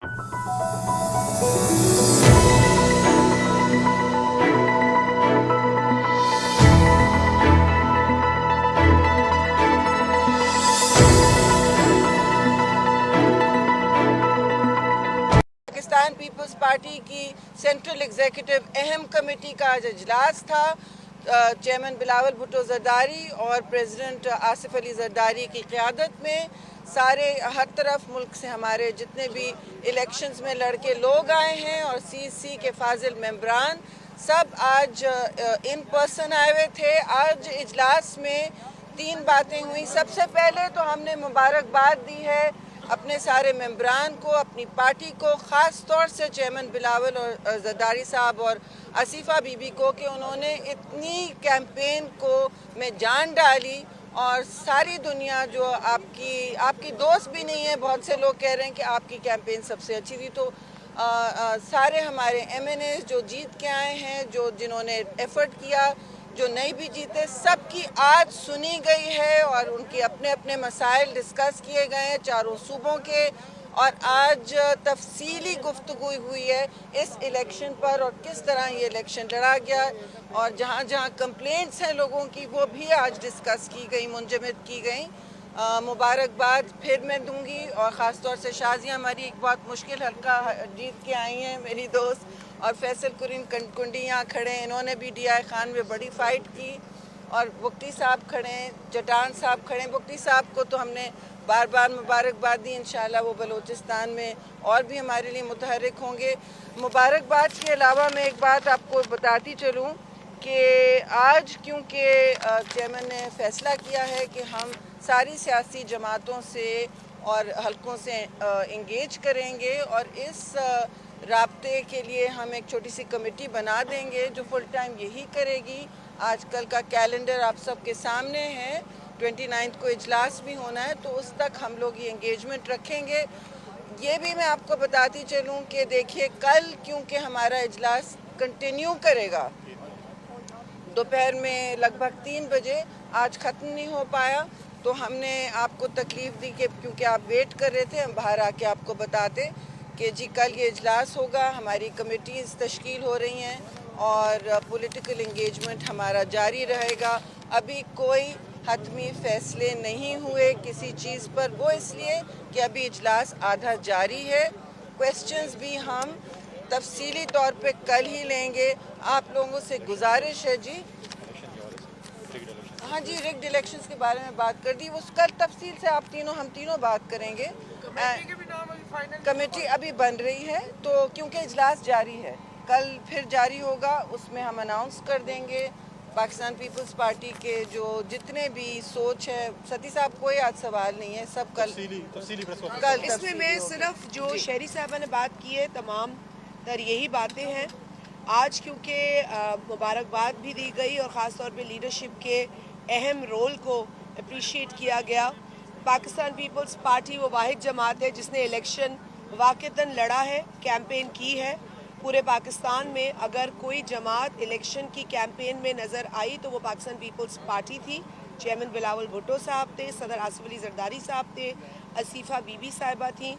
Pakistan peoples party की central executive अहम committee का आज इजलास था। चेयरमैन बिलावल भुट्टो जरदारी और प्रेसिडेंट आसिफ अली जरदारी की क़यादत में सारे हर तरफ मुल्क से हमारे जितने भी इलेक्शंस में लड़के लोग आए हैं और CEC के फाजिल मेंबरान सब आज इन पर्सन आए हुए थे। आज इजलास में 3 बातें हुई। सबसे पहले तो हमने मुबारकबाद दी है अपने सारे मेंबरान को, अपनी पार्टी को, ख़ास तौर से चेयरमैन बिलावल और जरदारी साहब और आसिफा बीबी को कि उन्होंने इतनी कैंपेन को में जान डाली और सारी दुनिया जो आपकी दोस्त भी नहीं है, बहुत से लोग कह रहे हैं कि आपकी कैंपेन सबसे अच्छी थी। तो सारे हमारे MNAs जो जीत के आए हैं, जिन्होंने एफ़र्ट किया, जो नहीं भी जीते, सबकी आज सुनी गई है और उनके अपने अपने मसाइल डिस्कस किए गए हैं चारों सूबों के। और आज तफसीली गुफ्तगू हुई है इस इलेक्शन पर और किस तरह ये इलेक्शन लड़ा गया और जहाँ जहाँ कंप्लेंट्स हैं लोगों की वो भी आज डिस्कस की गई, मुंजमद की गई। मुबारकबाद फिर मैं दूंगी और ख़ास तौर से शाजिया हमारी एक बहुत मुश्किल हल्का जीत के आई हैं, मेरी दोस्त, और फैसल कुरीन कुंडी यहाँ खड़े हैं, इन्होंने भी DI खान में बड़ी फ़ाइट की। और बुख्ती साहब खड़े हैं, जटान साहब खड़े हैं। बुख्ती साहब को तो हमने बार बार मुबारकबाद दी, इंशाल्लाह वो बलूचिस्तान में और भी हमारे लिए मुतहर्रिक होंगे। मुबारकबाद के अलावा मैं एक बात आपको बताती चलूँ कि आज क्योंकि चेयरमैन ने फ़ैसला किया है कि हम सारी सियासी जमातों से और हलकों से इंगेज करेंगे और इस राब्ते के लिए हम एक छोटी सी कमेटी बना देंगे जो फुल टाइम यही करेगी। आजकल का कैलेंडर आप सबके सामने है, 29 को इजलास भी होना है, तो उस तक हम लोग ये इंगेजमेंट रखेंगे। ये भी मैं आपको बताती चलूँ कि देखिए कल क्योंकि हमारा इजलास कंटिन्यू करेगा दोपहर में लगभग 3 बजे, आज ख़त्म नहीं हो पाया, तो हमने आपको तकलीफ़ दी कि क्योंकि आप वेट कर रहे थे, हम बाहर आके आपको बताते कि जी कल ये इजलास होगा। हमारी कमेटीज़ तश्कील हो रही हैं और पॉलिटिकल इंगेजमेंट हमारा जारी रहेगा। अभी कोई हतमी फ़ैसले नहीं हुए किसी चीज़ पर, वो इसलिए कि अभी इजलास आधा जारी है। क्वेश्चंस भी हम तफसीली तौर पे कल ही लेंगे। आप लोगों से गुजारिश है जी, हाँ जी, रिग्ड इलेक्शंस के बारे में बात कर दी, वो कल तफसील से हम तीनों बात करेंगे। कमेटी अभी बन रही है, तो क्योंकि इजलास जारी है, कल फिर जारी होगा, उसमें हम अनाउंस कर देंगे। पाकिस्तान पीपल्स पार्टी के जो जितने भी सोच है, सती साहब कोई आज सवाल नहीं है, सब कल इसमें मैं सिर्फ जो शहरी साहबा ने बात की है तमाम तर यही बातें हैं। आज क्योंकि मुबारकबाद भी दी गई और ख़ास तौर पे लीडरशिप के अहम रोल को अप्रिशिएट किया गया। पाकिस्तान पीपल्स पार्टी वो वाहिद जमात है जिसने इलेक्शन वाक़तन लड़ा है, कैंपेन की है। पूरे पाकिस्तान में अगर कोई जमात इलेक्शन की कैंपेन में नज़र आई तो वो पाकिस्तान पीपल्स पार्टी थी। चेयरमैन बिलावल भुट्टो साहब थे, सदर आसिफ अली जरदारी साहब थे, आसिफा बीबी साहिबा थी।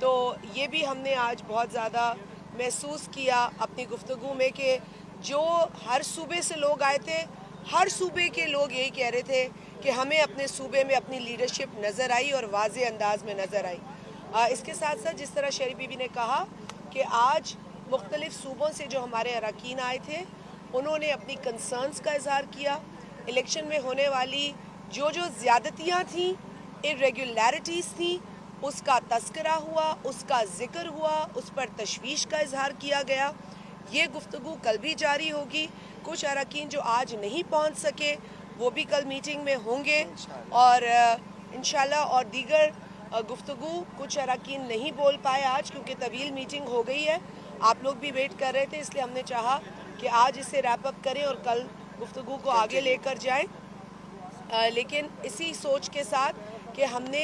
तो ये भी हमने आज बहुत ज़्यादा महसूस किया अपनी गुफ्तगू में कि जो हर सूबे से लोग आए थे, हर सूबे के लोग यही कह रहे थे कि हमें अपने सूबे में अपनी लीडरशिप नज़र आई और वाज़े अंदाज में नज़र आई। इसके साथ साथ जिस तरह शरीफ बीबी ने कहा कि आज मुख्तलिफ सूबों से जो हमारे अरकान आए थे उन्होंने अपनी कंसर्न्स का इजहार किया। इलेक्शन में होने वाली जो ज़्यादतियाँ थीं, इर्रेगुलरिटीज़ थी, उसका तस्करा हुआ, उसका ज़िक्र हुआ, उस पर तशवीश का इजहार किया गया। ये गुफ्तगू कल भी जारी होगी। कुछ अरकान जो आज नहीं पहुंच सके वो भी कल मीटिंग में होंगे और इंशाल्लाह, और दीगर गुफ्तगू कुछ अरकान नहीं बोल पाए आज क्योंकि तवील मीटिंग हो गई है। आप लोग भी वेट कर रहे थे, इसलिए हमने चाहा कि आज इसे रैप अप करें और कल गुफ्तगू को आगे लेकर जाएं। लेकिन इसी सोच के साथ कि हमने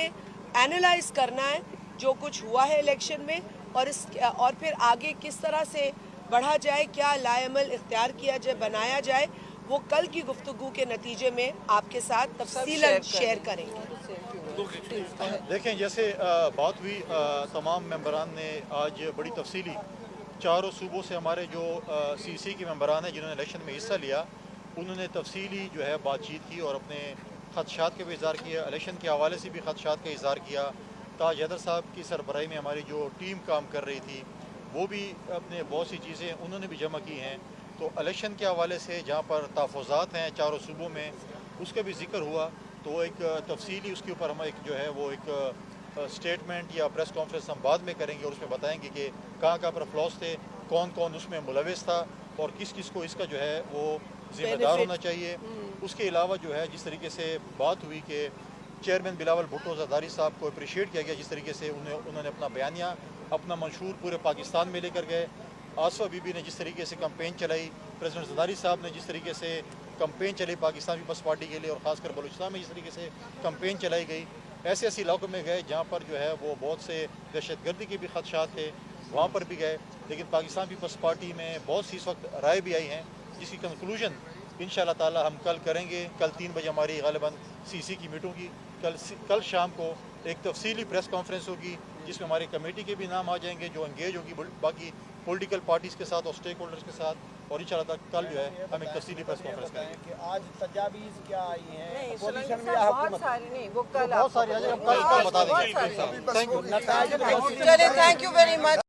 एनालाइज करना है जो कुछ हुआ है इलेक्शन में और फिर आगे किस तरह से बढ़ा जाए, क्या लाएमल इख्तियार किया जाए, बनाया जाए, वो कल की गुफ्तगू के नतीजे में आपके साथ तफसीलन शेयर करेंगे। دیکھیں جیسے بات ہوئی تمام ممبران نے آج بڑی تفصیلی چاروں صوبوں سے ہمارے جو سی سی کے ممبران ہیں جنہوں نے الیکشن میں حصہ لیا انہوں نے تفصیلی جو ہے بات چیت کی اور اپنے خدشات کا بھی اظہار کیا، الیکشن کے حوالے سے بھی خدشات کا اظہار کیا۔ تاج حیدر صاحب کی سربراہی میں ہماری جو ٹیم کام کر رہی تھی وہ بھی اپنے بہت سی چیزیں انہوں نے بھی جمع کی ہیں۔ تو الیکشن کے حوالے سے جہاں پر تحفظات ہیں چاروں صوبوں میں اس کا بھی ذکر ہوا، تو ایک تفصیلی اس کے اوپر ہم ایک جو ہے وہ ایک سٹیٹمنٹ یا پریس کانفرنس ہم بعد میں کریں گے اور اس میں بتائیں گے کہ کہاں کہاں پر فلاس تھے، کون کون اس میں ملوث تھا اور کس کس کو اس کا جو ہے وہ ذمہ دار ہونا چاہیے۔ اس کے علاوہ جو ہے جس طریقے سے بات ہوئی کہ چیئرمین بلاول بھٹو زرداری صاحب کو اپریشیٹ کیا گیا، جس طریقے سے انہوں نے اپنا بیانیہ اپنا منشور پورے پاکستان میں لے کر گئے۔ آصفہ بی بی نے جس طریقے سے کمپین چلائی، پریزیڈنٹ زرداری صاحب نے جس طریقے سے کمپین چلائی پاکستان پیپلز پارٹی کے لیے اور خاص کر بلوچستان میں جس طریقے سے کمپین چلائی گئی، ایسے ایسے علاقوں میں گئے جہاں پر جو ہے وہ بہت سے دہشت گردی کے بھی خدشات تھے، وہاں پر بھی گئے۔ لیکن پاکستان پیپلز پارٹی میں بہت سی اس وقت رائے بھی آئی ہیں جس کی کنکلوژن انشاءاللہ تعالی ہم کل کریں گے۔ کل 3 بجے ہماری غالباً سی سی کی میٹنگ ہوگی، کل شام کو ایک تفصیلی پریس کانفرنس ہوگی جس میں ہماری کمیٹی کے بھی نام آ جائیں گے جو انگیج ہوگی باقی پولیٹیکل پارٹیز کے ساتھ اور سٹیک ہولڈرز کے ساتھ، اور انشاءاللہ کل جو ہے ہم ایک تفصیلی پریس کانفرنس کریں گے۔ کہ آج تجاویز کیا آئی ہیں نہیں اپوزیشن میں بہت سارے نہیں، وہ کل بہت ساری آ جائیں گے، ہم کل بتا دیں گے۔ Thank you. چلے، تھینک یو ویری مچ۔